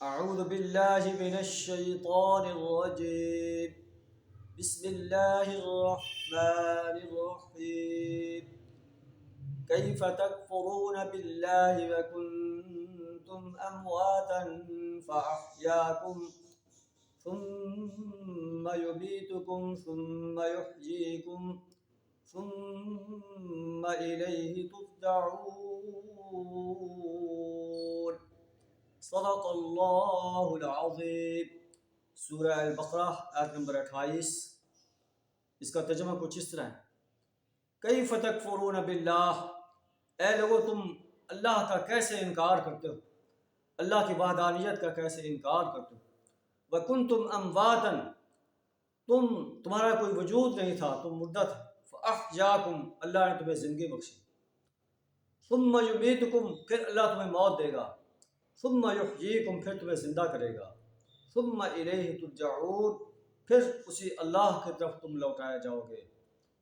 أعوذ بالله من الشيطان الرجيم. بسم الله الرحمن الرحيم. كيف تكفرون بالله وكنتم أمواتا فأحياكم ثم يميتكم ثم يحييكم ثم إليه ترجعون. صدق اللہ العظیم. سورہ البقرہ آیت نمبر 28. اس کا ترجمہ کچھ اس طرح ہے: کیف تکفرون باللہ، اے لوگو تم اللہ کا کیسے انکار کرتے ہو، اللہ کی وحدانیت کا کیسے انکار کرتے ہو. وکنتم امواتا، تمہارا کوئی وجود نہیں تھا، تم مردہ تھے. فاحیاکم، اللہ نے تمہیں زندگی بخشی. ثم یمیتکم، پھر اللہ تمہیں موت دے گا. ثم یحییکم، پھر تمہیں زندہ کرے گا. ثم الیہ ترجعون، پھر اسی اللہ کی طرف تم لوٹائے جاؤ گے.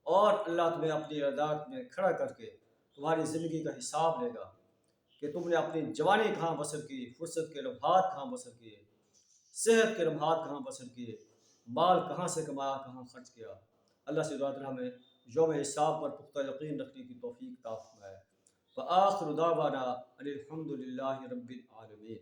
اور اللہ تمہیں اپنی عدالت میں کھڑا کر کے تمہاری زندگی کا حساب لے گا کہ تم نے اپنی جوانی کہاں بسر کی، فرصت کے لمحات کہاں بسر کیے، صحت کے لمحات کہاں بسر کیے، مال کہاں سے کمایا، کہاں خرچ کیا. اللہ سے دعا کریں ہمیں یوم حساب پر پختہ یقین رکھنے کی توفیق عطا فرمائے. وآخر دعوانا ان الحمد للہ رب العالمین.